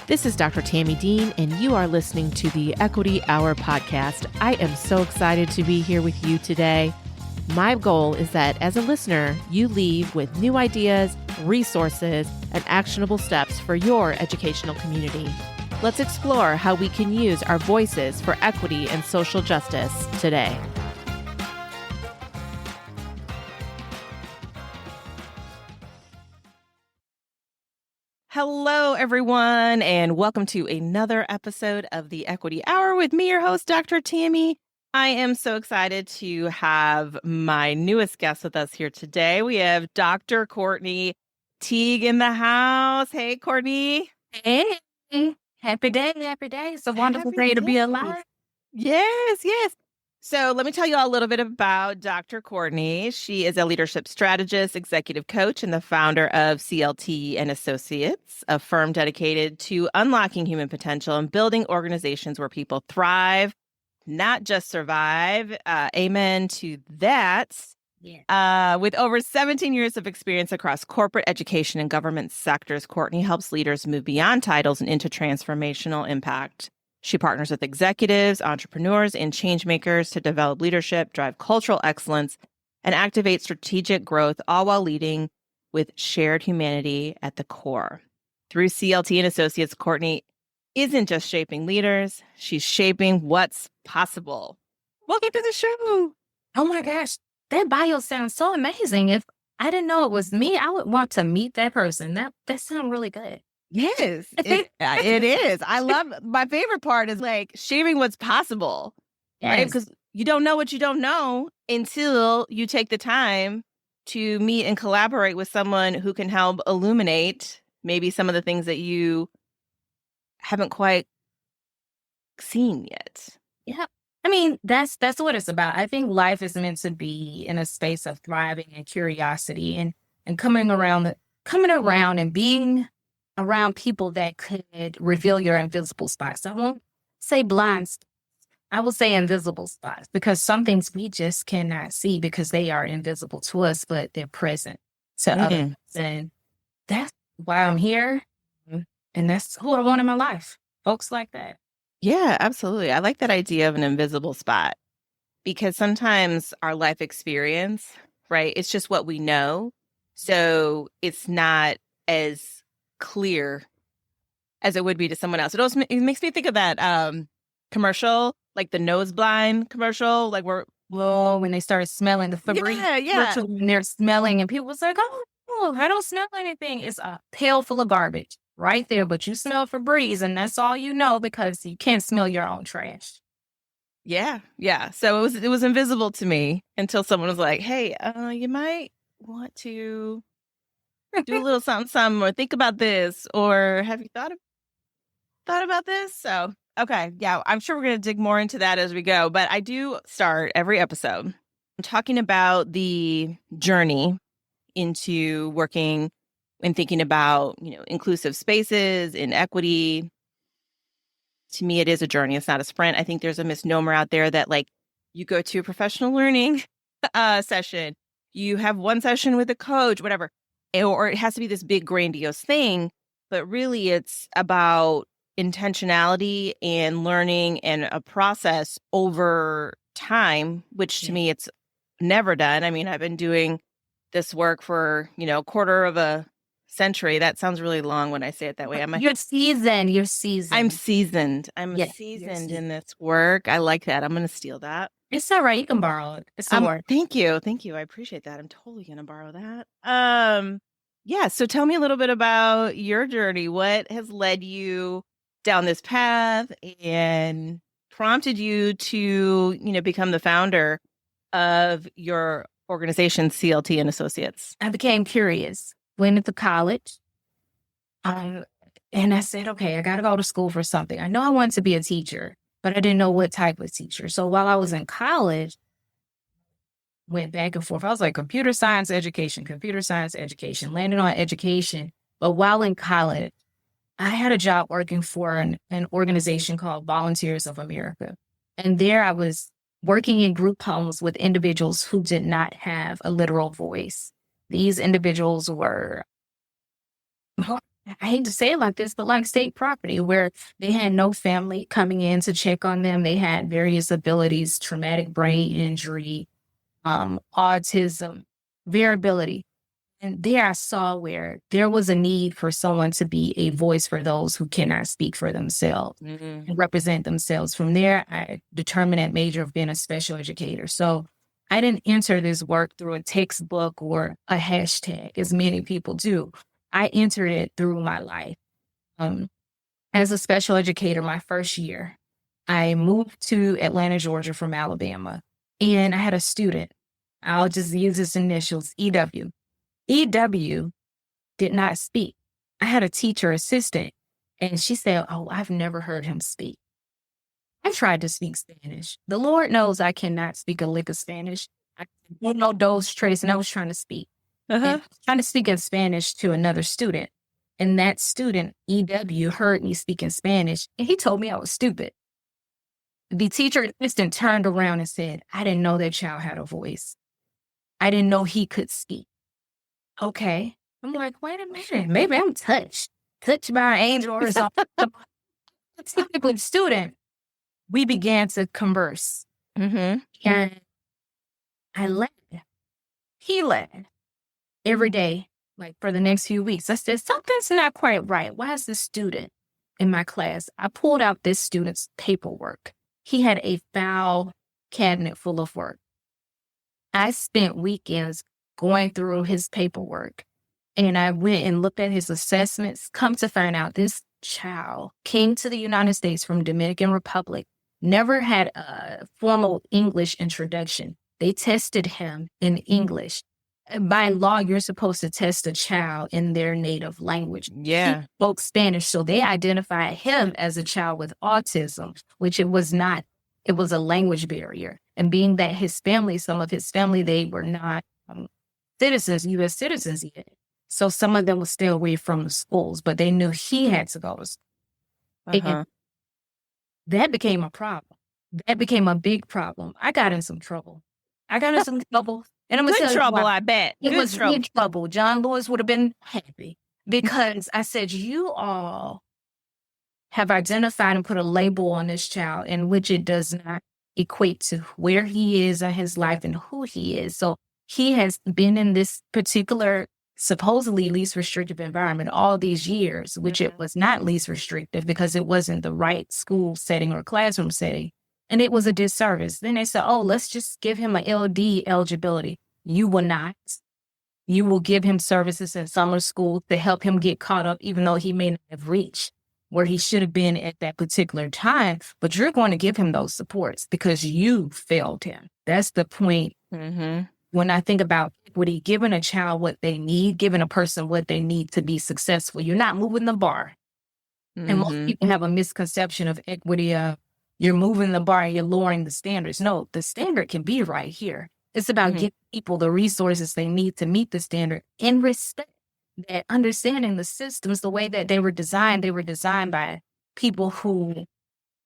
This is Dr. Tami Dean, and you are listening to the Equity Hour podcast. I am so excited to be here with you today. My goal is that as a listener, you leave with new ideas, resources, and actionable steps for your educational community. Let's explore how we can use our voices for equity and social justice today. Hello, everyone, and welcome to another episode of the Equity Hour with me, your host, Dr. Tami. I am so excited to have my newest guest with us here today. We have Dr. Courtney Teague in the house. Hey, Courtney. Hey, happy day. It's a wonderful day to be alive. Yes. So let me tell you all a little bit about Dr. Courtney. She is a leadership strategist, executive coach, and the founder of CLT and Associates, a firm dedicated to unlocking human potential and building organizations where people thrive, not just survive. Amen to that. Yeah. With over 17 years of experience across corporate, education, and government sectors, Courtney helps leaders move beyond titles and into transformational impact. She partners with executives, entrepreneurs, and change makers to develop leadership, drive cultural excellence, and activate strategic growth, all while leading with shared humanity at the core. Through CLT and Associates, Courtney isn't just shaping leaders, she's shaping what's possible. Welcome to the show. Oh my gosh, that bio sounds so amazing. If I didn't know it was me, I would want to meet that person. That sounds really good. Yes, it is. I love, my favorite part is like shaping what's possible, right? Yes. Because you don't know what you don't know until you take the time to meet and collaborate with someone who can help illuminate maybe some of the things that you haven't quite seen yet. Yeah. I mean, that's what it's about. I think life is meant to be in a space of thriving and curiosity and coming around and being around people that could reveal your invisible spots. I won't say blind spots. I will say invisible spots, because some things we just cannot see because they are invisible to us, but they're present to others. And that's why I'm here. And that's who I want in my life. Folks like that. Yeah, absolutely. I like that idea of an invisible spot, because sometimes our life experience, right, it's just what we know. So it's not as clear as it would be to someone else. It makes me think of that commercial, like the nose blind commercial, like when they started smelling the Febreze. Yeah. And they're smelling and people was like, oh, I don't smell anything. It's a pail full of garbage right there, but you smell Febreze and that's all you know because you can't smell your own trash. Yeah. So it was invisible to me until someone was like, hey, you might want to do a little something, or think about this, or have you thought about this? So, okay. Yeah, I'm sure we're going to dig more into that as we go. But I do start every episode talking about the journey into working and thinking about, inclusive spaces and equity. To me, it is a journey. It's not a sprint. I think there's a misnomer out there that like you go to a professional learning session, you have one session with a coach, whatever, or it has to be this big grandiose thing, but really it's about intentionality and learning and a process over time, which to me it's never done. I mean, I've been doing this work for, a quarter of a century. That sounds really long when I say it that way. You're seasoned. I'm seasoned. I'm seasoned in this work. I like that. I'm going to steal that. It's all right. You can borrow it. It's all right. Thank you. I appreciate that. I'm totally going to borrow that. Yeah. So tell me a little bit about your journey. What has led you down this path and prompted you to, become the founder of your organization, CLT and Associates? I became curious. Went into college. And I said, okay, I got to go to school for something. I know I wanted to be a teacher, but I didn't know what type of teacher. So while I was in college, went back and forth. I was like, computer science education, landed on education. But while in college, I had a job working for an organization called Volunteers of America. And there I was working in group homes with individuals who did not have a literal voice. These individuals were I hate to say it like this, but like state property, where they had no family coming in to check on them. They had various abilities, traumatic brain injury, autism, variability. And there I saw where there was a need for someone to be a voice for those who cannot speak for themselves Mm-hmm. and represent themselves. From there, I determined that major of being a special educator. So I didn't enter this work through a textbook or a hashtag, as many people do. I entered it through my life. Um, as a special educator, my first year, I moved to Atlanta, Georgia from Alabama, and I had a student. I'll just use his initials, EW. EW did not speak. I had a teacher assistant, and she said, "Oh, I've never heard him speak." I tried to speak Spanish. The Lord knows I cannot speak a lick of Spanish. I don't know those traits, and I was trying to speak. And I Uh-huh. was trying to speak in Spanish to another student. And that student, EW, heard me speak in Spanish, and he told me I was stupid. The teacher assistant turned around and said, "I didn't know that child had a voice. I didn't know he could speak." Okay. I'm like, wait a minute, maybe I'm touched by an angel or something. Typically, student, we began to converse. Mm-hmm. And I led. He led every day, like for the next few weeks. I said, something's not quite right. Why is this student in my class? I pulled out this student's paperwork. He had a file cabinet full of work. I spent weekends going through his paperwork, and I went and looked at his assessments. Come to find out, this child came to the United States from Dominican Republic, never had a formal English introduction. They tested him in English. By law, you're supposed to test a child in their native language. Yeah. He spoke Spanish, so they identified him as a child with autism, which it was not. It was a language barrier. And being that his family, some of his family, they were not citizens, U.S. citizens yet. So some of them would stay away from the schools, but they knew he had to go to school. Uh-huh. And that became a problem. That became a big problem. I got in some trouble. And I'm going to Good tell you trouble, why. I bet. It Good was trouble. big trouble. John Lewis would have been happy because I said, you all have identified and put a label on this child in which it does not equate to where he is in his life and who he is. So he has been in this particular supposedly least restrictive environment all these years, which it was not least restrictive because it wasn't the right school setting or classroom setting. And it was a disservice. Then they said, oh, let's just give him an LD eligibility. You will not. You will give him services in summer school to help him get caught up, even though he may not have reached where he should have been at that particular time. But you're going to give him those supports because you failed him. That's the point. Mm-hmm. When I think about equity, giving a child what they need, giving a person what they need to be successful, you're not moving the bar. And most Mm-hmm. people have a misconception of equity. You're moving the bar and you're lowering the standards. No, the standard can be right here. It's about Mhm. giving people the resources they need to meet the standard in respect, that understanding the systems, the way that they were designed by people who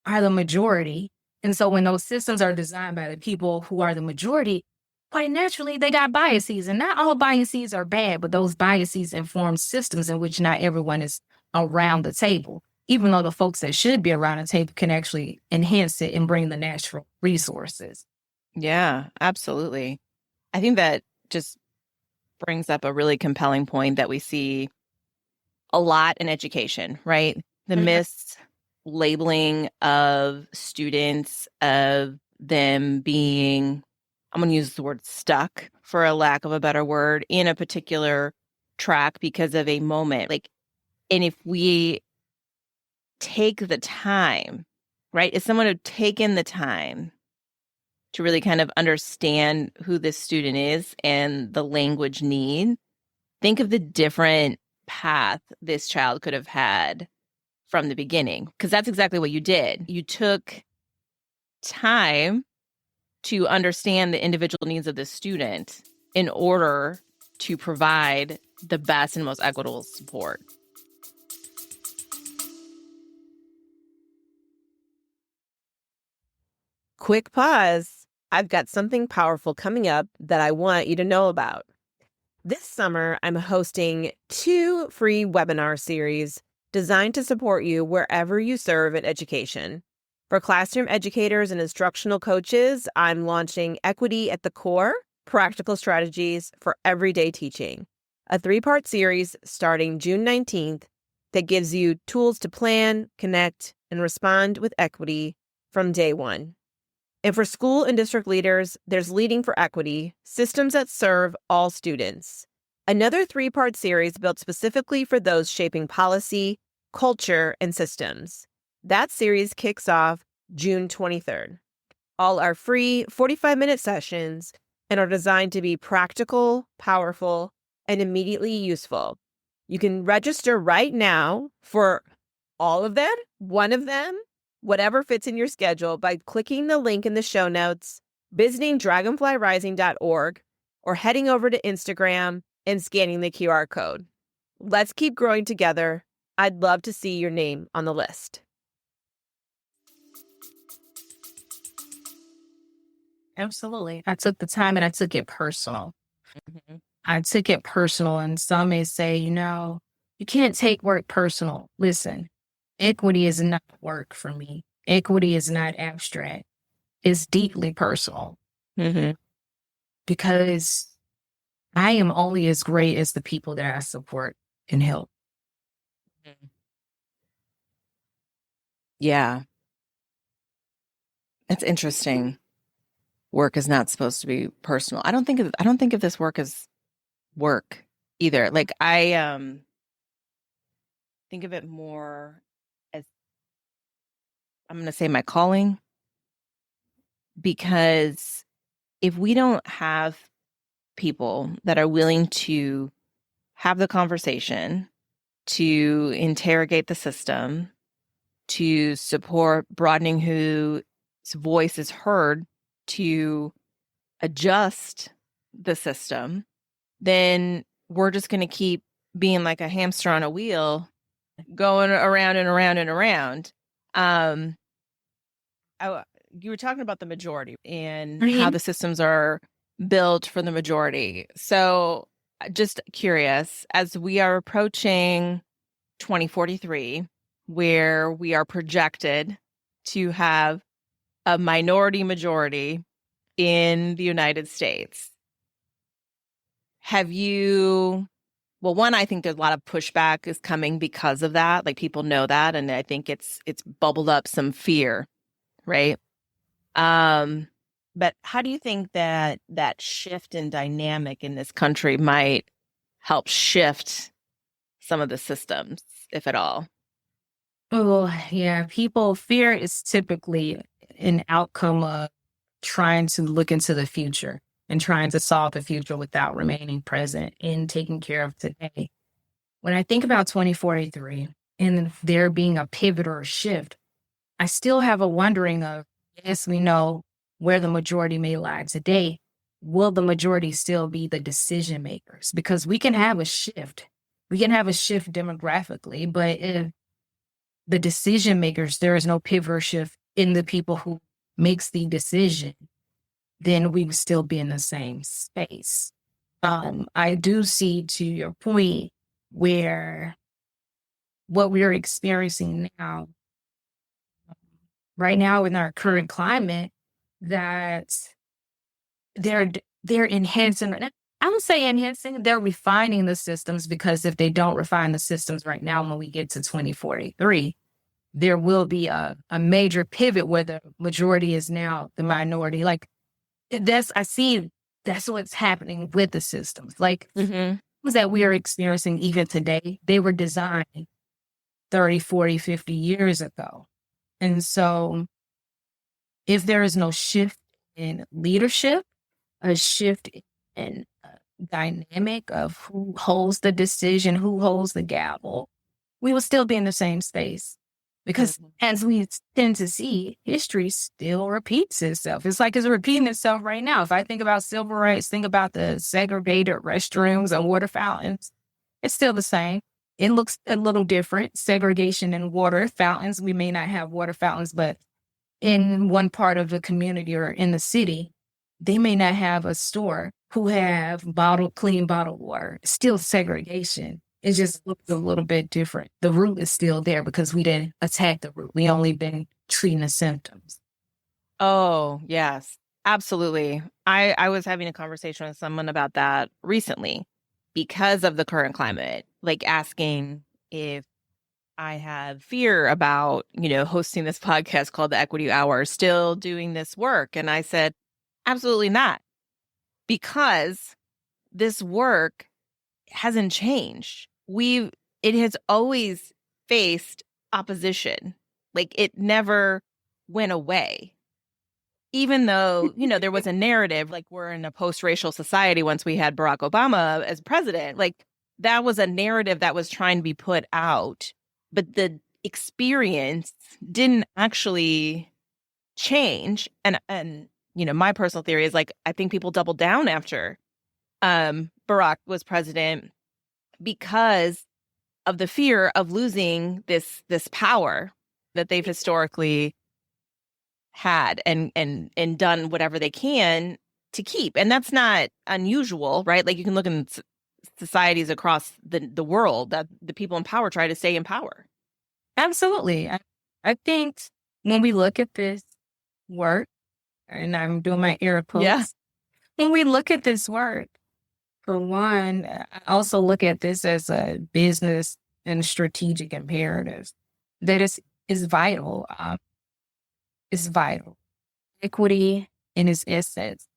are the majority. And so when those systems are designed by the people who are the majority, quite naturally, they got biases. And not all biases are bad, but those biases inform systems in which not everyone is around the table, even though the folks that should be around the table can actually enhance it and bring the natural resources. Yeah, absolutely. I think that just brings up a really compelling point that we see a lot in education, right? The mislabeling of students, of them being, I'm going to use the word stuck for a lack of a better word, in a particular track because of a moment. And if we take the time, right? If someone had taken the time to really kind of understand who this student is and the language need, think of the different path this child could have had from the beginning. Because that's exactly what you did. You took time to understand the individual needs of the student in order to provide the best and most equitable support. Quick pause. I've got something powerful coming up that I want you to know about. This summer, I'm hosting 2 free webinar series designed to support you wherever you serve in education. For classroom educators and instructional coaches, I'm launching Equity at the Core: Practical Strategies for Everyday Teaching, a 3-part series starting June 19th that gives you tools to plan, connect, and respond with equity from day one. And for school and district leaders, there's Leading for Equity: Systems that Serve All Students, another 3-part series built specifically for those shaping policy, culture, and systems. That series kicks off June 23rd. All are free 45-minute sessions and are designed to be practical, powerful, and immediately useful. You can register right now for all of them, one of them, whatever fits in your schedule, by clicking the link in the show notes, visiting dragonflyrising.org, or heading over to Instagram and scanning the QR code. Let's keep growing together. I'd love to see your name on the list. Absolutely. I took the time and I took it personal. Mm-hmm. I took it personal, and some may say, you can't take work personal. Listen, equity is not work for me. Equity is not abstract. It's deeply personal. Mm-hmm. Because I am only as great as the people that I support and help. Yeah. It's interesting. Work is not supposed to be personal. I don't think of this work as work either. Like, I think of it more as, I'm going to say, my calling, because if we don't have people that are willing to have the conversation, to interrogate the system, to support broadening whose voice is heard, to adjust the system, then we're just going to keep being like a hamster on a wheel, going around and around and around. You were talking about the majority and how the systems are built for the majority. So just curious, as we are approaching 2043, where we are projected to have a minority majority in the United States, have you, well, one, I think there's a lot of pushback is coming because of that. Like, people know that, and I think it's bubbled up some fear, right? But how do you think that shift in dynamic in this country might help shift some of the systems, if at all? Oh, yeah. Fear is typically an outcome of trying to look into the future and trying to solve the future without remaining present and taking care of today. When I think about 2043 and there being a pivot or a shift, I still have a wondering of, yes, we know where the majority may lie today. Will the majority still be the decision makers? Because we can have a shift. We can have a shift demographically, but if the decision makers, there is no pivot or shift in the people who makes the decision, then we would still be in the same space. I do see, to your point, where what we're experiencing now, right now in our current climate, that they're enhancing. I don't say enhancing, they're refining the systems, because if they don't refine the systems right now, when we get to 2043, there will be a major pivot where the majority is now the minority. Like, I see that's what's happening with the systems. Like, was that we are experiencing even today, they were designed 30, 40, 50 years ago. And so if there is no shift in leadership, a shift in dynamic of who holds the decision, who holds the gavel, we will still be in the same space. Because as we tend to see, history still repeats itself. It's like it's repeating itself right now. If I think about civil rights, think about the segregated restrooms and water fountains, it's still the same. It looks a little different. Segregation and water fountains. We may not have water fountains, but in one part of the community or in the city, they may not have a store, who have clean bottled water. It's still segregation. It just looks a little bit different. The root is still there because we didn't attack the root. We only been treating the symptoms. Oh, yes, absolutely. I was having a conversation with someone about that recently because of the current climate, like asking if I had fear about, hosting this podcast called The Equity Hour, still doing this work. And I said, absolutely not, because this work hasn't changed. It has always faced opposition. Like, it never went away. Even though, there was a narrative, like we're in a post-racial society once we had Barack Obama as president, like that was a narrative that was trying to be put out, but the experience didn't actually change. And my personal theory is, like, I think people doubled down after Barack was president because of the fear of losing this power that they've historically had and done whatever they can to keep. And that's not unusual, right? Like, you can look in societies across the world that the people in power try to stay in power. Absolutely. I think when we look at this work, and I'm doing my air quotes, Yeah. when we look at this work, for one, I also look at this as a business and strategic imperative that is vital. Is vital. Equity in its essence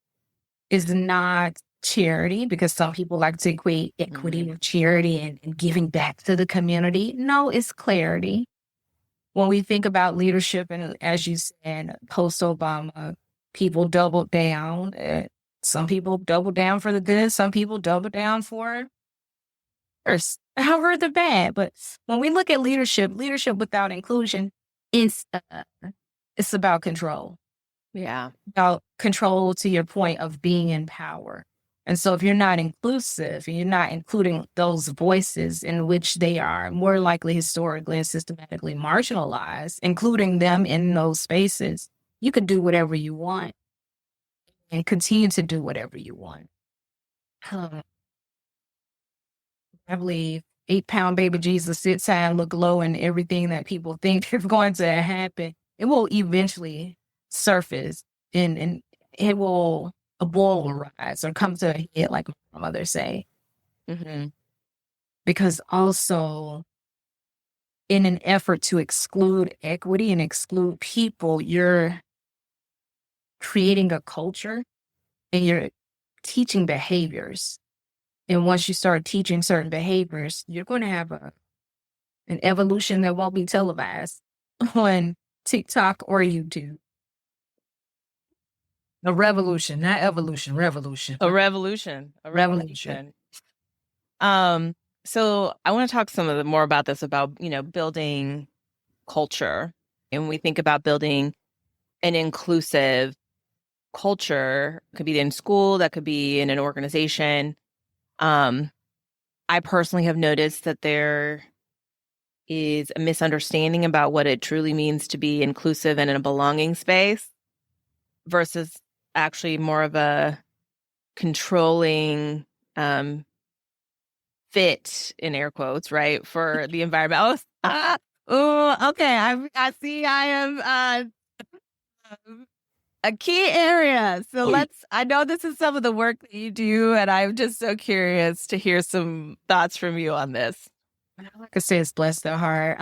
is not charity, because some people like to equate equity with charity and giving back to the community. No, it's clarity. When we think about leadership, and as you said, post-Obama, people doubled down. Some people doubled down for the good. Some people doubled down for however the bad. But when we look at leadership without inclusion, it's about control. Yeah. About control, to your point of being in power. And so if you're not inclusive and you're not including those voices in which they are more likely historically and systematically marginalized, including them in those spaces, you could do whatever you want and continue to do whatever you want. I believe 8-pound baby Jesus sits high and look low, and everything that people think is going to happen, it will eventually surface and it will, a boil will rise or come to a head, like my mother say. Mm-hmm. Because also, in an effort to exclude equity and exclude people, you're creating a culture and you're teaching behaviors. And once you start teaching certain behaviors, you're going to have an evolution that won't be televised on TikTok or YouTube. A revolution, not evolution, revolution. A revolution. So I want to talk more about this, about, building culture. And when we think about building an inclusive culture, it could be in school, that could be in an organization. I personally have noticed that there is a misunderstanding about what it truly means to be inclusive and in a belonging space versus actually more of a controlling fit, in air quotes, right, for the environment. Oh, okay. I see I am a key area. So I know this is some of the work that you do, and I'm just so curious to hear some thoughts from you on this. Like I say, it's bless their heart.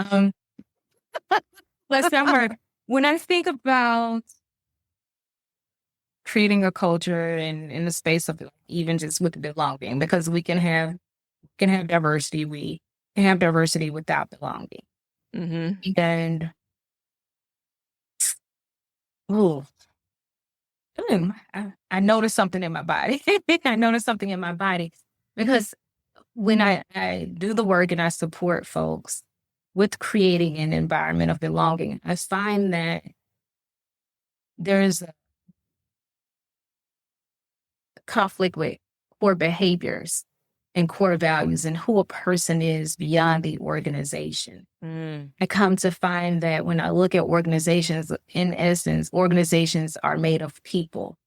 Bless their heart. When I think about creating a culture in the space of even just with belonging, because we can have diversity. We can have diversity without belonging. Mm-hmm. And I noticed something in my body. I noticed something in my body because when I do the work and I support folks with creating an environment of belonging, I find that there's a conflict with core behaviors and core values and who a person is beyond the organization. I come to find that when I look at organizations, in essence, organizations are made of people.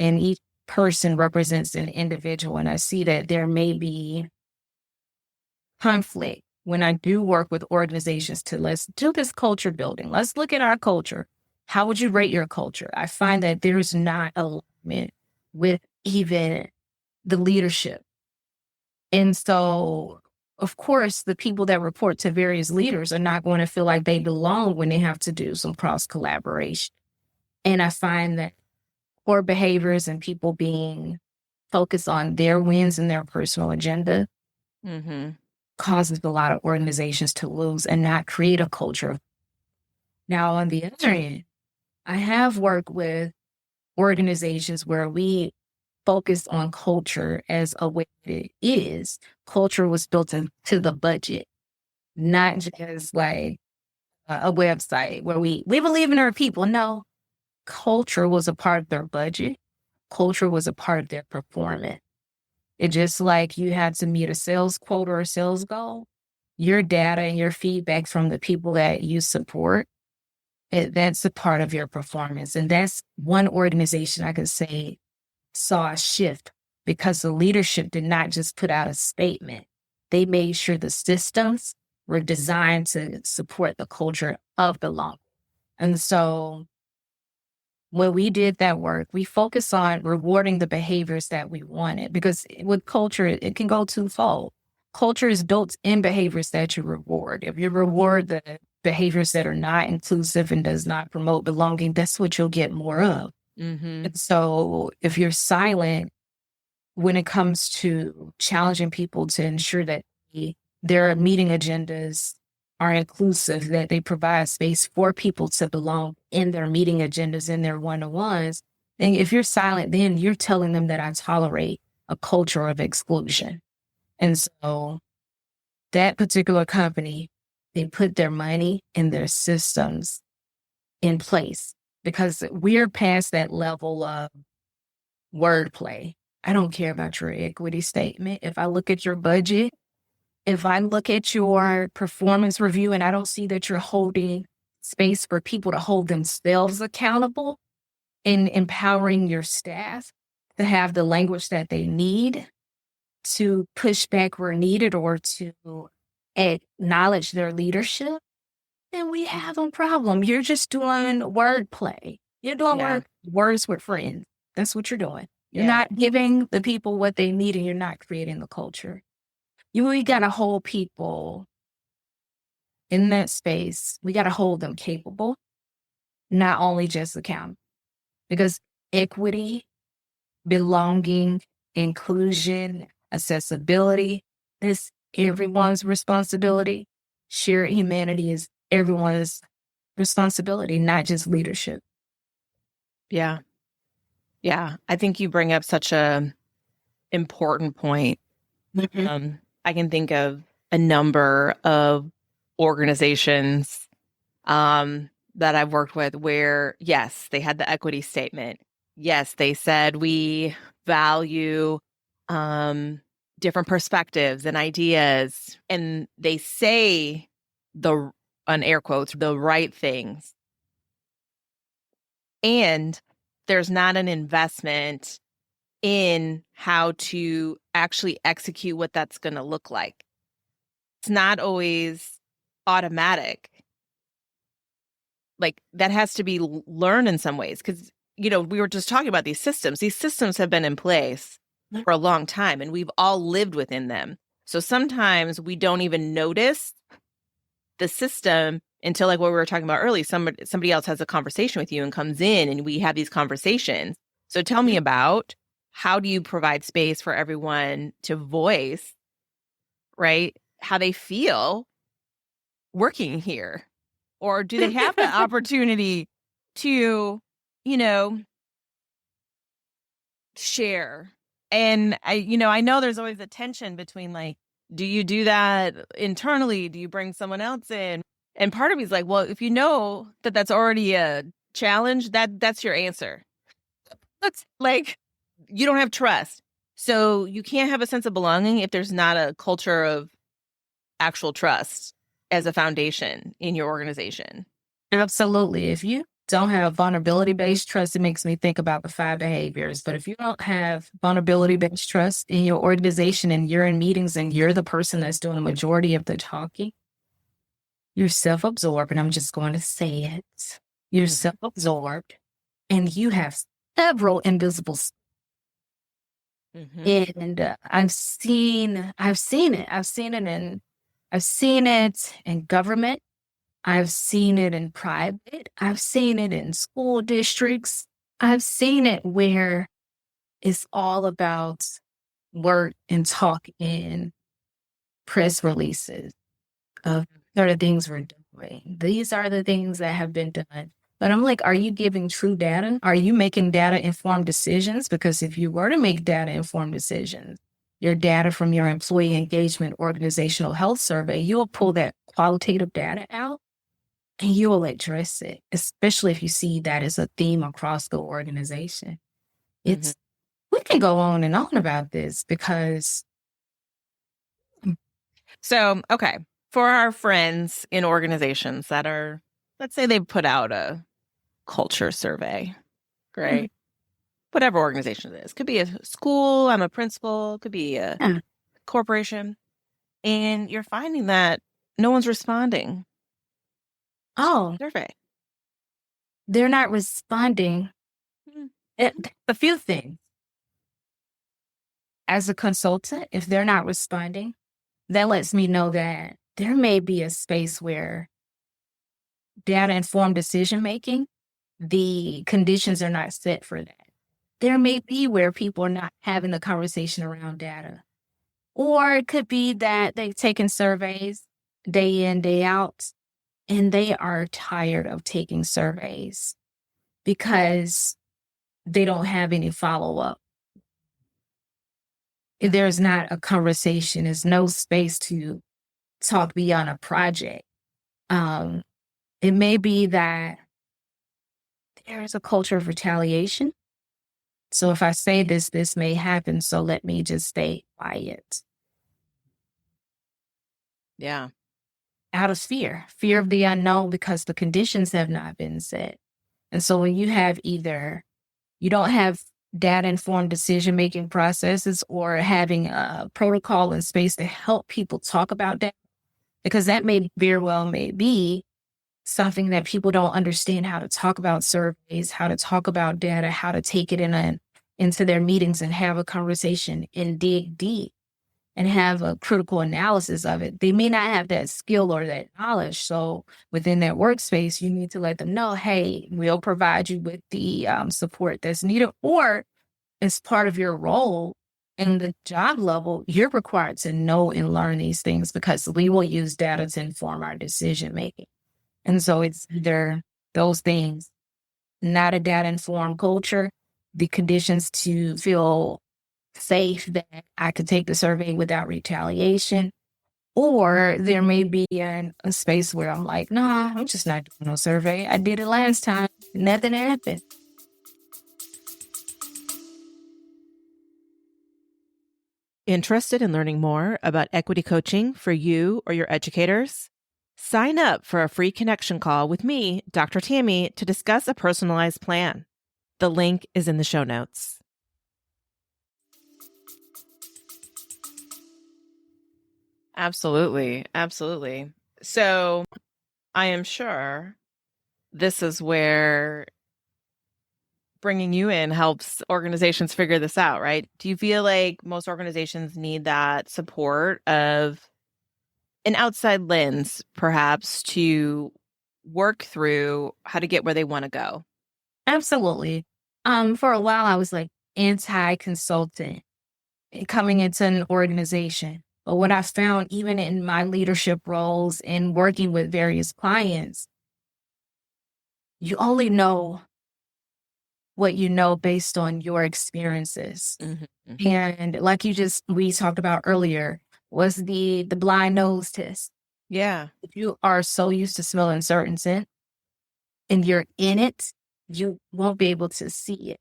And person represents an individual, and I see that there may be conflict when I do work with organizations to let's do this culture building. Let's look at our culture. How would you rate your culture? I find that there's not alignment with even the leadership. And so, of course, the people that report to various leaders are not going to feel like they belong when they have to do some cross collaboration. And I find that core behaviors and people being focused on their wins and their personal agenda causes a lot of organizations to lose and not create a culture. Now, on the other end, I have worked with organizations where we focused on culture as a way that it is. Culture was built into the budget, not just like a website where we believe in our people. No, culture was a part of their budget. Culture was a part of their performance. It's just like you had to meet a sales quota or a sales goal. Your data and your feedback from the people that you support, that's a part of your performance. And that's one organization I could say saw a shift because the leadership did not just put out a statement. They made sure the systems were designed to support the culture of belonging. And so when we did that work, we focused on rewarding the behaviors that we wanted, because with culture, it can go twofold. Culture is built in behaviors that you reward. If you reward the behaviors that are not inclusive and does not promote belonging, that's what you'll get more of. And so if you're silent when it comes to challenging people to ensure that their meeting agendas are inclusive, that they provide space for people to belong in their meeting agendas, in their one-on-ones, and if you're silent, then you're telling them that I tolerate a culture of exclusion. And so that particular company, they put their money and their systems in place because we're past that level of wordplay. I don't care about your equity statement. If I look at your budget, if I look at your performance review and I don't see that you're holding space for people to hold themselves accountable and empowering your staff to have the language that they need to push back where needed or to acknowledge their leadership, then we have a problem. You're just doing wordplay. You're doing words with friends. That's what you're doing. You're not giving the people what they need and you're not creating the culture. We got to hold people in that space. We got to hold them capable, not only just accountable. Because equity, belonging, inclusion, accessibility, is everyone's responsibility. Shared humanity is everyone's responsibility, not just leadership. Yeah. I think you bring up such a important point. I can think of a number of organizations that I've worked with where, yes, they had the equity statement. Yes, they said we value different perspectives and ideas, and they say on air quotes, the right things. And there's not an investment in how to actually execute what that's going to look like. It's not always automatic. Like that has to be learned in some ways because, we were just talking about these systems. These systems have been in place for a long time and we've all lived within them. So sometimes we don't even notice the system until like what we were talking about earlier. Somebody else has a conversation with you and comes in and we have these conversations. So tell me about how do you provide space for everyone to voice, right, how they feel working here? Or do they have the opportunity to, share? And I know there's always a tension between like, do you do that internally? Do you bring someone else in? And part of me is like, well, if you know that that's already a challenge, that's your answer. That's like, you don't have trust. So you can't have a sense of belonging if there's not a culture of actual trust as a foundation in your organization. Absolutely. If you don't have vulnerability-based trust, it makes me think about the 5 behaviors. But if you don't have vulnerability-based trust in your organization and you're in meetings and you're the person that's doing the majority of the talking, you're self-absorbed, and I'm just going to say it. You're self-absorbed, and you have several invisible. And I've seen it. I've seen it in government. I've seen it in private. I've seen it in school districts. I've seen it where it's all about work and talk in press releases of these are the things we're doing. These are the things that have been done. But I'm like, are you giving true data? Are you making data-informed decisions? Because if you were to make data-informed decisions, your data from your employee engagement organizational health survey, you'll pull that qualitative data out and you will address it, especially if you see that as a theme across the organization. It's we can go on and on about this because. So, okay, for our friends in organizations that are, let's say they've put out a culture survey, right? Whatever organization it is. Could be a school, I'm a principal, could be a corporation. And you're finding that no one's responding. Oh, Survey. They're not responding. A few things. As a consultant, if they're not responding, that lets me know that there may be a space where data-informed decision-making, the conditions are not set for that. There may be where people are not having the conversation around data. Or it could be that they've taken surveys day in, day out, and they are tired of taking surveys because they don't have any follow-up. If there's not a conversation, there's no space to talk beyond a project. It may be that there's a culture of retaliation. So if I say this, this may happen, so let me just stay quiet. Yeah. Out of fear of the unknown because the conditions have not been set. And so when you have either, you don't have data-informed decision-making processes or having a protocol and space to help people talk about that, because that may very well may be something that people don't understand how to talk about surveys, how to talk about data, how to take it into their meetings and have a conversation and dig deep and have a critical analysis of it. They may not have that skill or that knowledge. So within that workspace, you need to let them know, hey, we'll provide you with the support that's needed. Or as part of your role in the job level, you're required to know and learn these things because we will use data to inform our decision making. And so it's either those things, not a data-informed culture, the conditions to feel safe that I could take the survey without retaliation, or there may be a space where I'm like, nah, I'm just not doing no survey. I did it last time. Nothing happened. Interested in learning more about equity coaching for you or your educators? Sign up for a free connection call with me, Dr. Tami, to discuss a personalized plan. The link is in the show notes. Absolutely. Absolutely. So I am sure this is where bringing you in helps organizations figure this out, right? Do you feel like most organizations need that support of an outside lens, perhaps, to work through how to get where they want to go? Absolutely. For a while, I was like anti-consultant coming into an organization. But what I found, even in my leadership roles and working with various clients, you only know what you know based on your experiences. And like we talked about earlier, was the blind nose test. Yeah. If you are so used to smelling certain scent and you're in it, you won't be able to see it.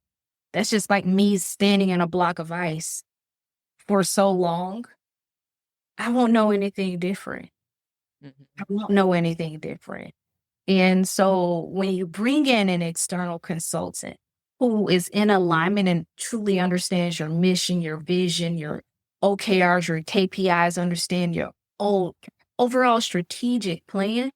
That's just like me standing in a block of ice for so long. I won't know anything different. I won't know anything different. And so when you bring in an external consultant who is in alignment and truly understands your mission, your vision, your OKRs, your KPIs, understand your overall strategic plan,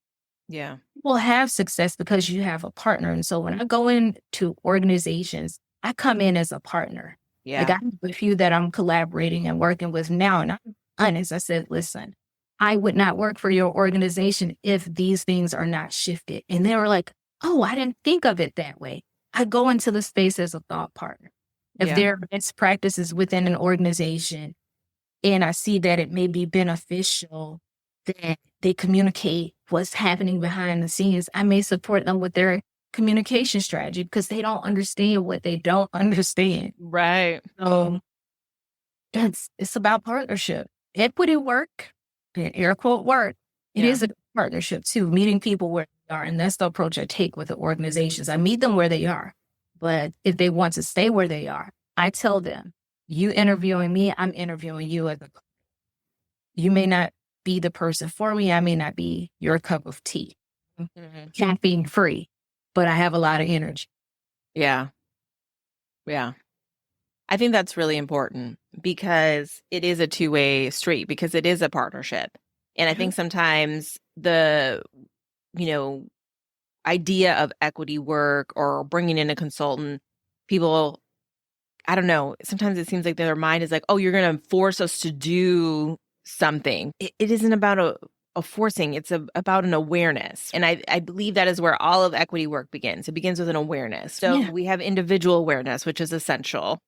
Yeah. will have success because you have a partner. And so when I go into organizations, I come in as a partner. Like I Yeah. have a few that I'm collaborating and working with now. And I'm honest. I said, listen, I would not work for your organization if these things are not shifted. And they were like, oh, I didn't think of it that way. I go into the space as a thought partner. If Yeah. there are best practices within an organization and I see that it may be beneficial that they communicate what's happening behind the scenes, I may support them with their communication strategy because they don't understand what they don't understand. Right. So it's about partnership. Equity work, air quote work, it Yeah. is a partnership too, meeting people where they are. And that's the approach I take with the organizations. I meet them where they are. But if they want to stay where they are, I tell them, you interviewing me, I'm interviewing you as a you may not be the person for me. I may not be your cup of tea. Mhm. Caffeine free, but I have a lot of energy. Yeah. Yeah. I think that's really important because it is a two-way street, because it is a partnership. And I think sometimes the, you know, idea of equity work or bringing in a consultant, people, I don't know, sometimes it seems like their mind is like, oh, you're going to force us to do something. It isn't about a forcing, it's about an awareness. And I believe that is where all of equity work begins. It begins with an awareness. So Yeah. we have individual awareness, which is essential.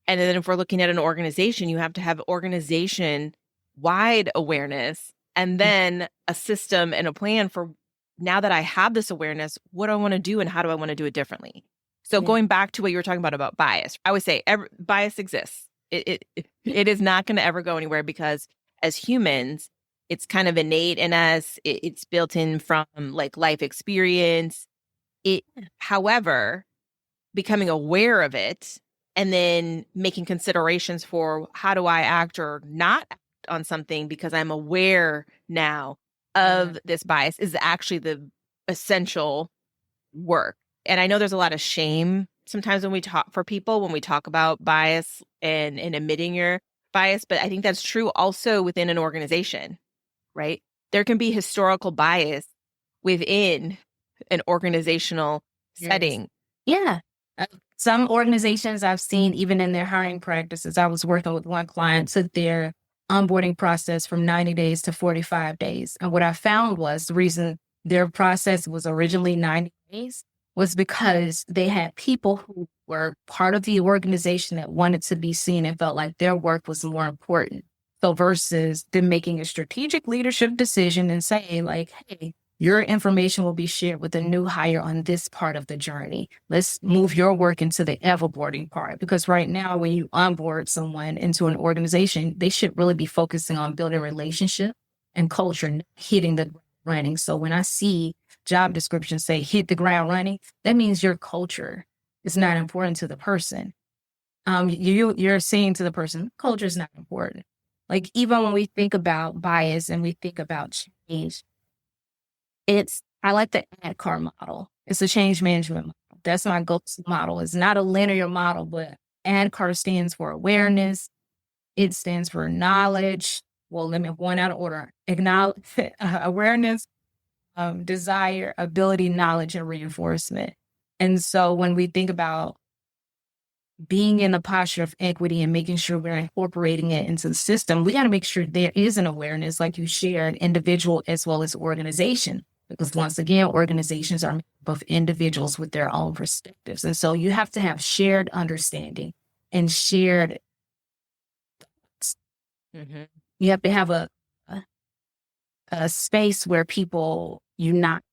And then if we're looking at an organization, you have to have organization-wide awareness, and then a system and a plan for, now that I have this awareness, what do I want to do and how do I want to do it differently? So Yeah. going back to what you were talking about bias, I would say bias exists. It is not going to ever go anywhere because as humans, it's kind of innate in us. It's built in from like life experience. However, becoming aware of it and then making considerations for how do I act or not act on something because I'm aware now of this bias is actually the essential work. And I know there's a lot of shame sometimes when we talk about bias and admitting your bias, but I think that's true also within an organization, right? There can be historical bias within an organizational setting. Yeah. Some organizations I've seen, even in their hiring practices, I was working with one client, took their onboarding process from 90 days to 45 days. And what I found was the reason their process was originally 90 days was because they had people who were part of the organization that wanted to be seen and felt like their work was more important. So versus them making a strategic leadership decision and saying like, hey, your information will be shared with a new hire on this part of the journey. Let's move your work into the everboarding part. Because right now, when you onboard someone into an organization, they should really be focusing on building relationship and culture, not hitting the ground running. So when I see job descriptions say hit the ground running, that means your culture is not important to the person. You're saying to the person, culture is not important. Like even when we think about bias and we think about change, I like the ADKAR model. It's a change management model. That's my go-to model. It's not a linear model, but ADKAR stands for awareness. It stands for knowledge. Well, let me one out of order. Awareness, desire, ability, knowledge, and reinforcement. And so when we think about being in the posture of equity and making sure we're incorporating it into the system, we got to make sure there is an awareness, like you shared, individual as well as organization. Because once again, organizations are made up of individuals with their own perspectives. And so you have to have shared understanding and shared thoughts. Mm-hmm. You have to have a space where people unite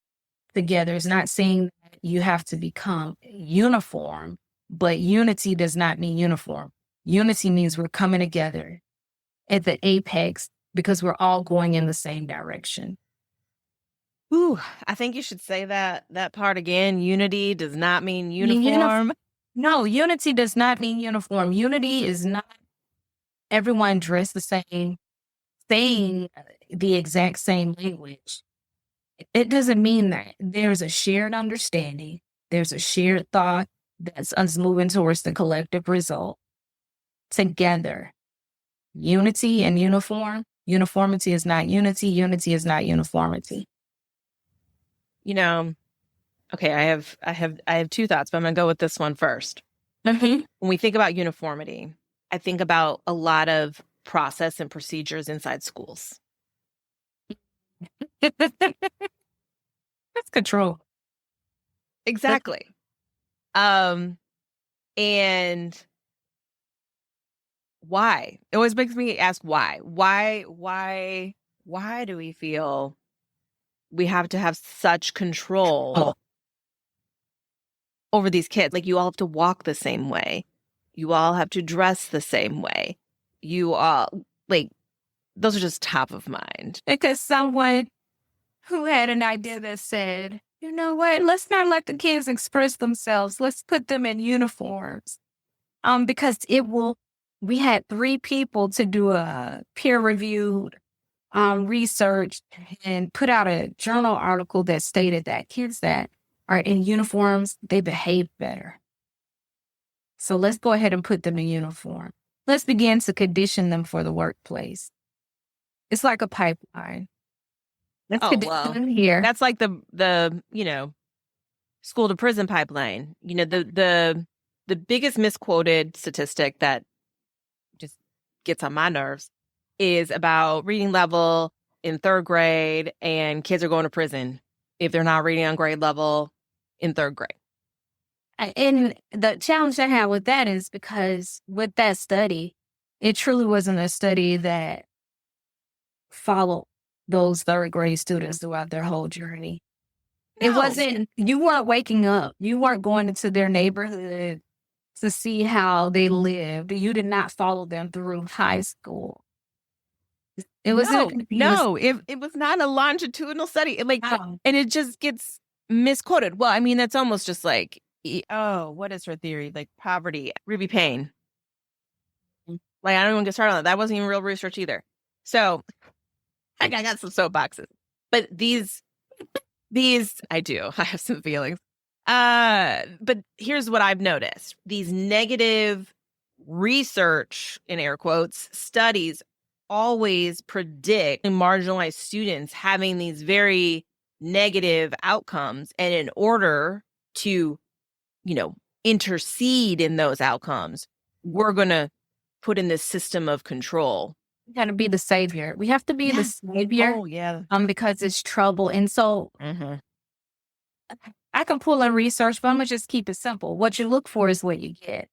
together. It's not saying that you have to become uniform, but unity does not mean uniform. Unity means we're coming together at the apex because we're all going in the same direction. Ooh, I think you should say that part again. Unity does not mean uniform. No, unity does not mean uniform. Unity is not everyone dressed the same, saying the exact same language. It doesn't mean that there's a shared understanding. There's a shared thought that's us moving towards the collective result together. Unity and uniform. Uniformity is not unity. Unity is not uniformity. You know, okay, I have two thoughts, but I'm gonna go with this one first. When we think about uniformity, I think about a lot of process and procedures inside schools. That's control. Exactly. And why? It always makes me ask why. Why do we feel we have to have such control over these kids? Like, you all have to walk the same way. You all have to dress the same way. You all, like, those are just top of mind. Because someone who had an idea that said, you know what, let's not let the kids express themselves. Let's put them in uniforms. Because we had 3 people to do a peer-reviewed research and put out a journal article that stated that kids that are in uniforms, they behave better. So let's go ahead and put them in uniform. Let's begin to condition them for the workplace. It's like a pipeline. Let's condition them here. That's like the school to prison pipeline. The biggest misquoted statistic that just gets on my nerves is about reading level in 3rd grade, and kids are going to prison if they're not reading on grade level in 3rd grade. And the challenge I have with that is because with that study, it truly wasn't a study that followed those 3rd grade students throughout their whole journey. No. It wasn't, you weren't waking up. You weren't going into their neighborhood to see how they lived. You did not follow them through high school. It was it was not a longitudinal study. And it just gets misquoted. Well, I mean, that's almost just like, what is her theory? Like poverty, Ruby Payne. Like, I don't even get started on that. That wasn't even real research either. So I got some soapboxes, but these I do. I have some feelings. But here's what I've noticed: these negative research, in air quotes, studies always predict marginalized students having these very negative outcomes, and in order to, intercede in those outcomes, we're gonna put in this system of control. We got to be the savior. We have to be the savior. Oh, yeah. Because it's trouble. And so I can pull in research, but I'm going to just keep it simple. What you look for is what you get.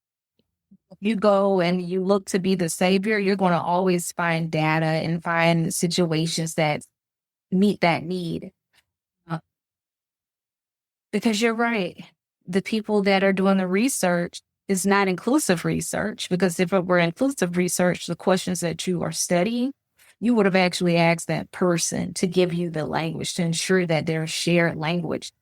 If you go and you look to be the savior, you're going to always find data and find situations that meet that need. Because you're right. The people that are doing the research is not inclusive research, because if it were inclusive research, the questions that you are studying, you would have actually asked that person to give you the language to ensure that there's shared language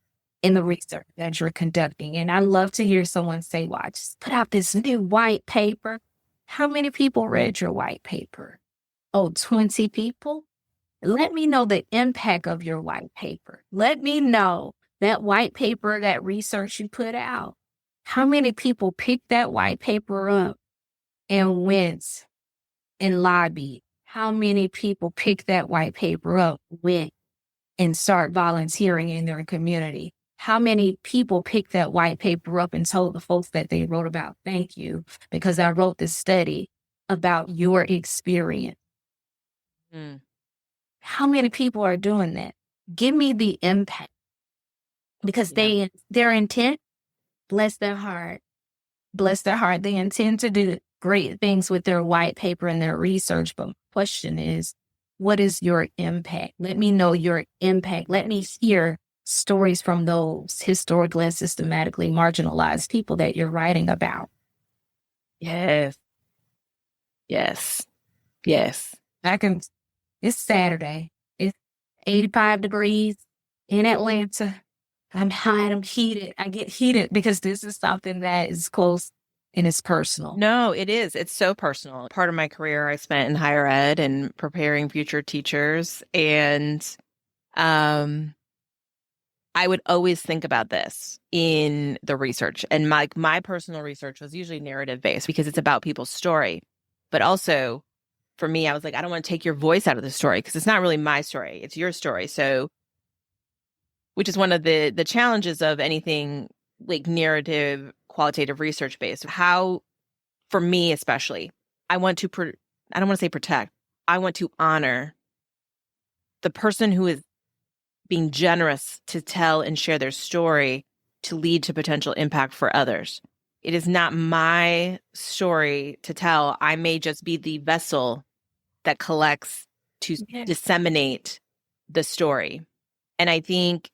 in the research that you're conducting. And I love to hear someone say, well, I just put out this new white paper. How many people read your white paper? Oh, 20 people? Let me know the impact of your white paper. Let me know that white paper, that research you put out. How many people picked that white paper up and went and lobbied? How many people picked that white paper up, went and start volunteering in their community? How many people picked that white paper up and told the folks that they wrote about, thank you, because I wrote this study about your experience? How many people are doing that? Give me the impact. Because their intent, bless their heart. Bless their heart. They intend to do great things with their white paper and their research. But the question is, what is your impact? Let me know your impact. Let me hear stories from those historically and systematically marginalized people that you're writing about. Yes. It's Saturday. It's 85 degrees in Atlanta. I'm hot, I'm heated. I get heated because this is something that is close and it's personal. No, it is. It's so personal. Part of my career I spent in higher ed and preparing future teachers. And I would always think about this in the research. And my personal research was usually narrative based because it's about people's story. But also for me, I was like, I don't want to take your voice out of the story because it's not really my story. It's your story. So, which is one of the challenges of anything like narrative, qualitative research based. How, for me especially, I want to, I don't want to say protect. I want to honor the person who is being generous to tell and share their story to lead to potential impact for others. It is not my story to tell. I may just be the vessel that collects to disseminate the story. And I think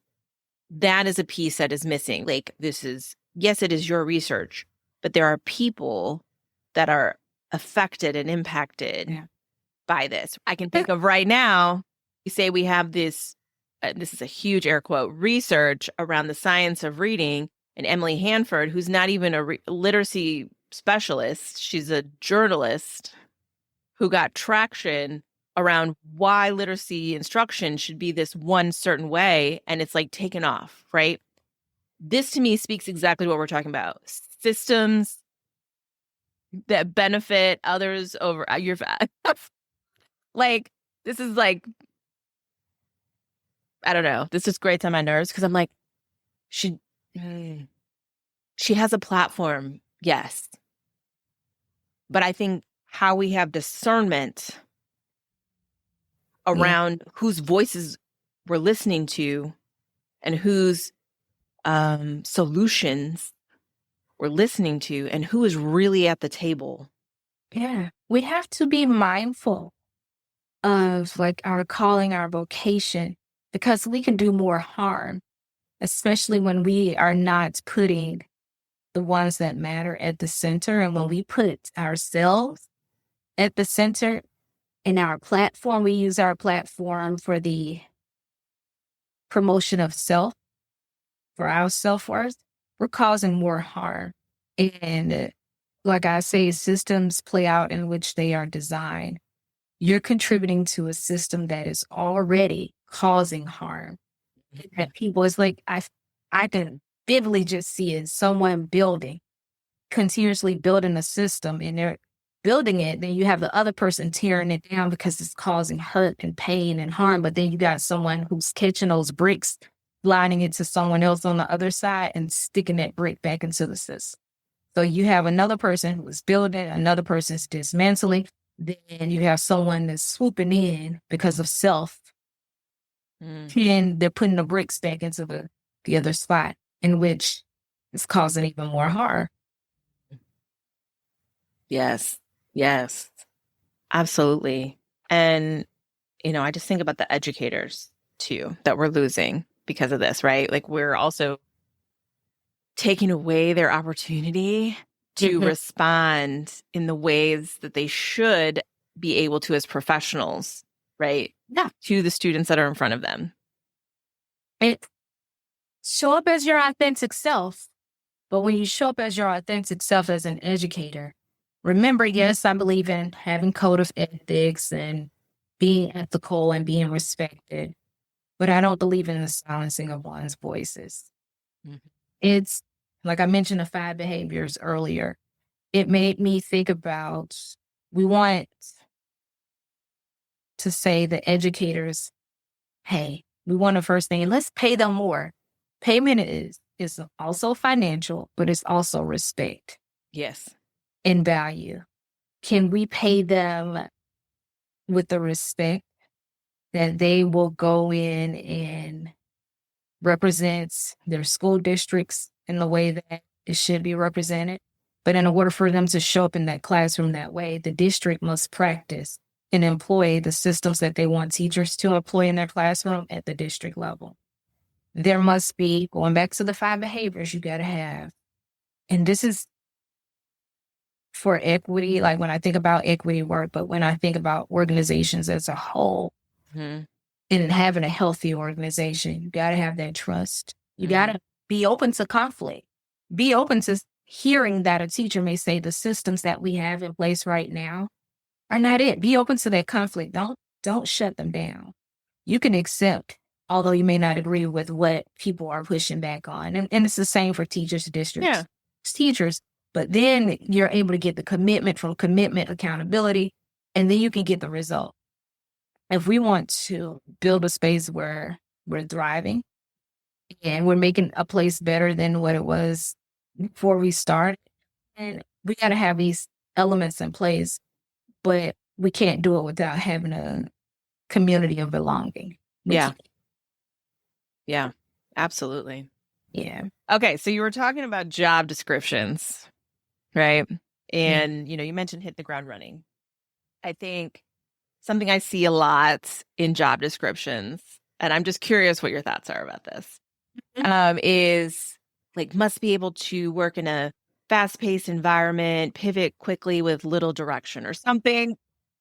that is a piece that is missing. Like, this is, yes, it is your research, but there are people that are affected and impacted by this. I can think of right now, you say we have this, this is a huge air quote, research around the science of reading. And Emily Hanford, who's not even a literacy specialist, she's a journalist who got traction around why literacy instruction should be this one certain way. And it's like taken off, right? This to me speaks exactly what we're talking about. Systems that benefit others over your like, this is like, I don't know. This just grates on my nerves because I'm like, she has a platform, yes. But I think how we have discernment around whose voices we're listening to and whose solutions we're listening to and who is really at the table. Yeah. We have to be mindful of like our calling, our vocation, because we can do more harm, especially when we are not putting the ones that matter at the center. And when we put ourselves at the center in our platform, we use our platform for the promotion of self, for our self-worth, we're causing more harm. And like I say, systems play out in which they are designed. You're contributing to a system that is already causing harm. And people, it's like, I can vividly just see it, someone continuously building a system, and they're building it, then you have the other person tearing it down because it's causing hurt and pain and harm. But then you got someone who's catching those bricks, sliding it to someone else on the other side and sticking that brick back into the system. So you have another person who is building, another person's dismantling, then you have someone that's swooping in because of self. And they're putting the bricks back into the other spot, in which is causing even more harm. Yes, absolutely. And, I just think about the educators too that we're losing because of this, right? Like, we're also taking away their opportunity to respond in the ways that they should be able to as professionals, right? Yeah. To the students that are in front of them. Show up as your authentic self. But when you show up as your authentic self as an educator, remember, yes, I believe in having code of ethics and being ethical and being respected, but I don't believe in the silencing of one's voices. It's like I mentioned the 5 behaviors earlier. It made me think about, we want to say the educators, hey, we want the first thing, let's pay them more. Payment is also financial, but it's also respect. Yes. And value. Can we pay them with the respect that they will go in and represent their school districts in the way that it should be represented? But in order for them to show up in that classroom that way, the district must practice and employ the systems that they want teachers to employ in their classroom at the district level. There must be, going back to the 5 behaviors you got to have. And this is for equity, like when I think about equity work, but when I think about organizations as a whole, and having a healthy organization, you got to have that trust. You got to be open to conflict. Be open to hearing that a teacher may say the systems that we have in place right now are not it. Be open to that conflict. Don't shut them down. You can accept although you may not agree with what people are pushing back on. And it's the same for teachers, districts, Yeah. teachers. But then you're able to get the commitment from commitment, accountability, and then you can get the result. If we want to build a space where we're thriving and we're making a place better than what it was before we started, and we got to have these elements in place, but we can't do it without having a community of belonging. Yeah. Yeah, absolutely. Yeah. Okay, so you were talking about job descriptions, right? And, you mentioned hit the ground running. I think something I see a lot in job descriptions, and I'm just curious what your thoughts are about this, is like must be able to work in a fast-paced environment, pivot quickly with little direction or something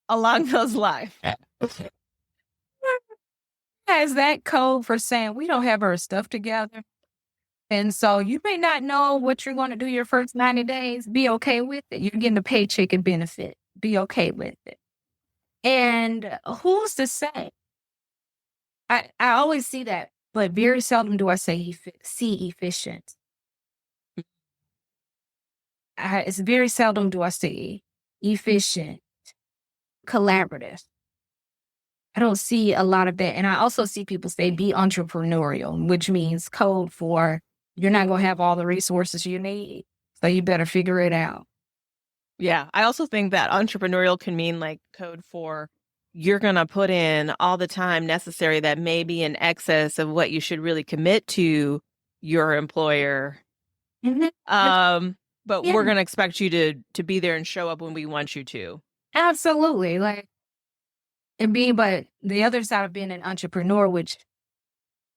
along those lines. Has that code for saying we don't have our stuff together. And so you may not know what you're going to do your first 90 days. Be okay with it. You're getting a paycheck and benefit. Be okay with it. And who's to say? I always see that, but very seldom do I say see efficient. It's very seldom do I see efficient, collaborative. I don't see a lot of that. And I also see people say be entrepreneurial, which means code for you're not going to have all the resources you need. So you better figure it out. Yeah. I also think that entrepreneurial can mean like code for you're going to put in all the time necessary that may be in excess of what you should really commit to your employer. Mm-hmm. But we're going to expect you to be there and show up when we want you to. Absolutely. But the other side of being an entrepreneur, which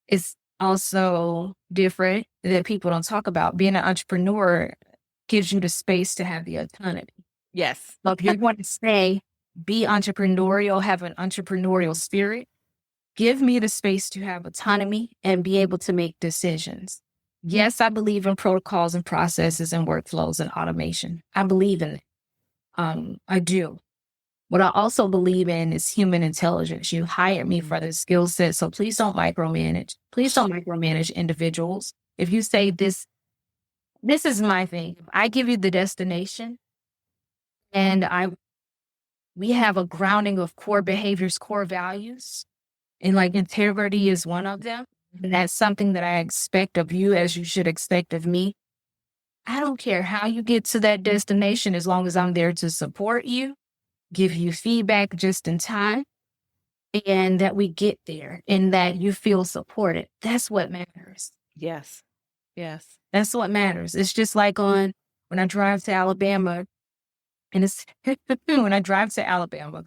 is also different that people don't talk about, being an entrepreneur gives you the space to have the autonomy. Yes. So if you're going to say, be entrepreneurial, have an entrepreneurial spirit, give me the space to have autonomy and be able to make decisions. Yes, I believe in protocols and processes and workflows and automation. I believe in it. I do. What I also believe in is human intelligence. You hired me for the skill set, so please don't micromanage. Please don't micromanage individuals. If you say this is my thing. If I give you the destination and we have a grounding of core behaviors, core values, and like integrity is one of them. And that's something that I expect of you as you should expect of me. I don't care how you get to that destination as long as I'm there to support you, give you feedback just in time, and that we get there and that you feel supported. That's what matters. Yes. Yes. That's what matters. It's just like when I drive to Alabama, and it's when I drive to Alabama,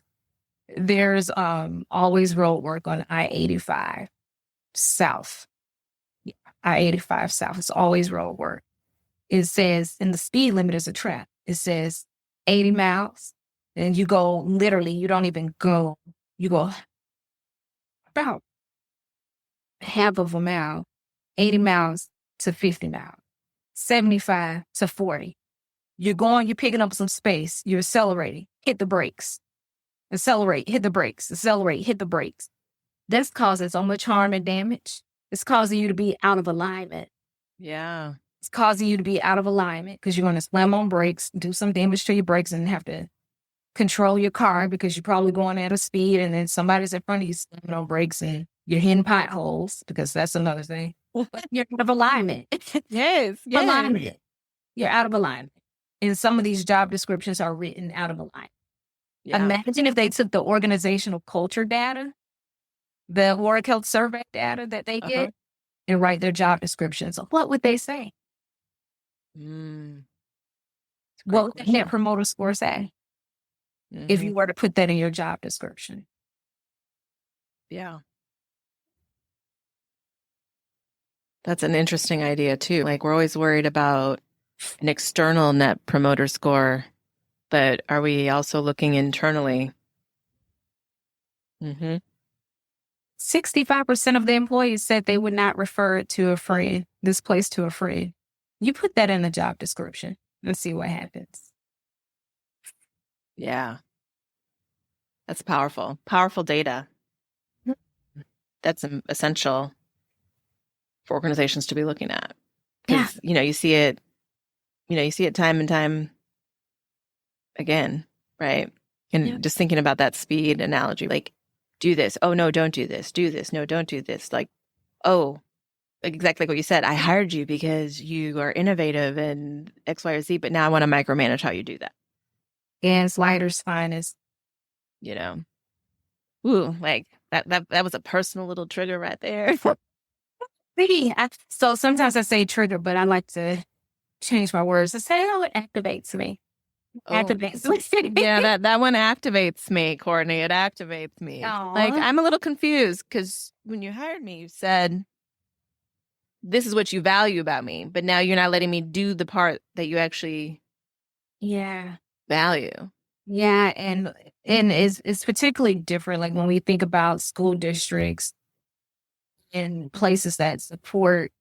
there's always road work on I-85 South. Yeah, I-85 South. It's always road work. It says, and the speed limit is a trap. It says 80 miles. And you go, literally, you don't even go, you go about half of a mile, 80 miles to 50 miles, 75 to 40. You're picking up some space, you're accelerating, hit the brakes, accelerate, hit the brakes, accelerate, hit the brakes. That's causing so much harm and damage. It's causing you to be out of alignment. Yeah. It's causing you to be out of alignment because you're going to slam on brakes, do some damage to your brakes, and have to control your car because you're probably going at a speed, and then somebody's in front of you slamming on brakes and you're hitting potholes because that's another thing. But you're out of alignment. Yes. Alignment. You're out of alignment. And some of these job descriptions are written out of alignment. Yeah. Imagine if they took the organizational culture data, the work health survey data that they get, and write their job descriptions. What would they say? What would the Net Promoter Score say? If you were to put that in your job description. Yeah. That's an interesting idea too. Like we're always worried about an external Net Promoter Score, but are we also looking internally? 65% of the employees said they would not refer it to a friend, this place to a friend. You put that in the job description and see what happens. Yeah. That's powerful. Powerful data. that's essential for organizations to be looking at. Yeah. Because, you see it time and time again, right? And just thinking about that speed analogy, like, do this. Oh, no, don't do this. Do this. No, don't do this. Like, oh, exactly what you said. I hired you because you are innovative and X, Y, or Z, but now I want to micromanage how you do that. Gaslighter's finest. Ooh, like that was a personal little trigger right there. So sometimes I say trigger, but I like to change my words to say, it activates me. Activates me. Yeah, that one activates me, Courtney. It activates me. Aww. Like, I'm a little confused because when you hired me, you said, this is what you value about me, but now you're not letting me do the part that you actually value. Yeah, and it's particularly different. Like when we think about school districts and places that support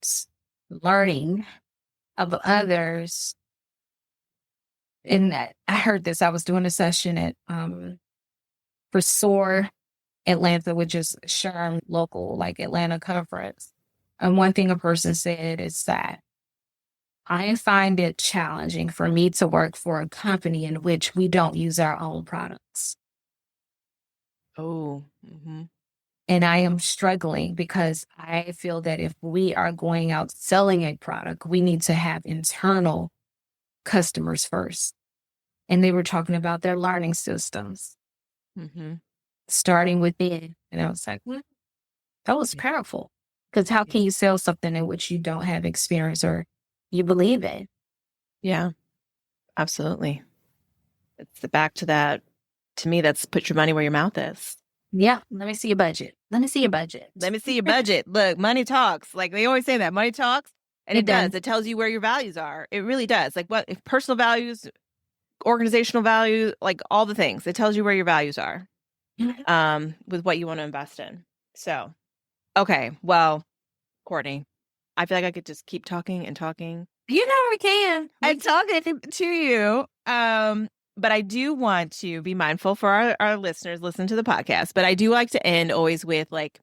learning of others. And I heard this. I was doing a session at for SOAR Atlanta, which is SHRM local, like Atlanta conference. And one thing a person said is that I find it challenging for me to work for a company in which we don't use our own products. Oh. Mm-hmm. And I am struggling because I feel that if we are going out selling a product, we need to have internal customers first. And they were talking about their learning systems, starting within. And I was like, well, that was powerful. Because how can you sell something in which you don't have experience or you believe in? Yeah, absolutely. It's back to that. To me, that's put your money where your mouth is. Yeah. Let me see your budget. Let me see your budget. Let me see your budget. Look, money talks. Like they always say that. Money talks. And it does. It tells you where your values are. It really does. Like what if personal values, organizational values, like all the things. It tells you where your values are with what you want to invest in. So, okay. Well, Courtney, I feel like I could just keep talking and talking. You know we can. I'm talking to you. But I do want to be mindful for our listeners listen to the podcast. But I do like to end always with like,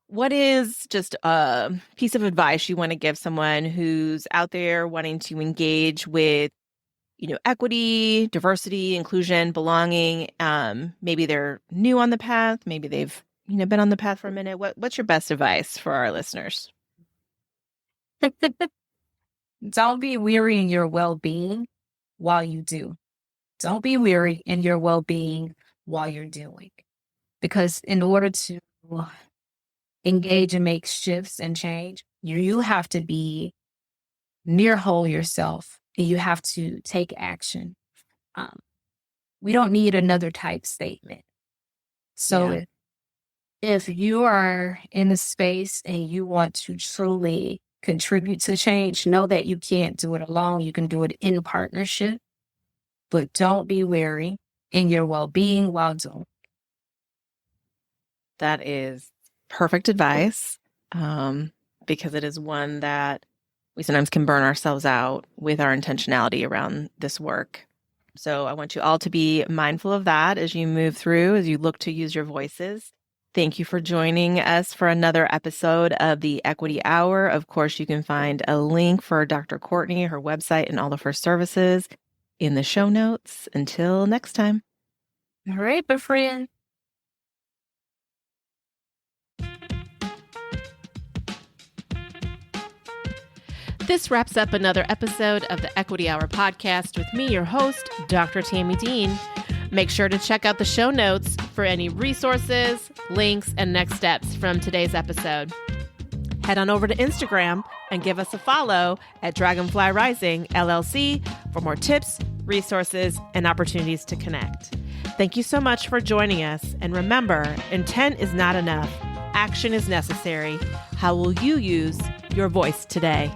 what is just a piece of advice you want to give someone who's out there wanting to engage with, equity, diversity, inclusion, belonging? Maybe they're new on the path. Maybe they've, been on the path for a minute. What's your best advice for our listeners? Don't be weary in your well-being while you do. Don't be weary in your well-being while you're doing. Because in order to engage and make shifts and change, you have to be near whole yourself and you have to take action. We don't need another type statement. So if you are in a space and you want to truly contribute to change, know that you can't do it alone. You can do it in partnership, but don't be weary in your well-being while doing. That is perfect advice, because it is one that we sometimes can burn ourselves out with our intentionality around this work. So I want you all to be mindful of that as you move through, as you look to use your voices. Thank you for joining us for another episode of the Equity Hour. Of course, you can find a link for Dr. Courtney, her website, and all of her services in the show notes. Until next time. All right, my friend. This wraps up another episode of the Equity Hour podcast with me, your host, Dr. Tami Dean. Make sure to check out the show notes for any resources, links, and next steps from today's episode. Head on over to Instagram and give us a follow at Dragonfly Rising LLC for more tips, resources, and opportunities to connect. Thank you so much for joining us. And remember, intent is not enough. Action is necessary. How will you use your voice today?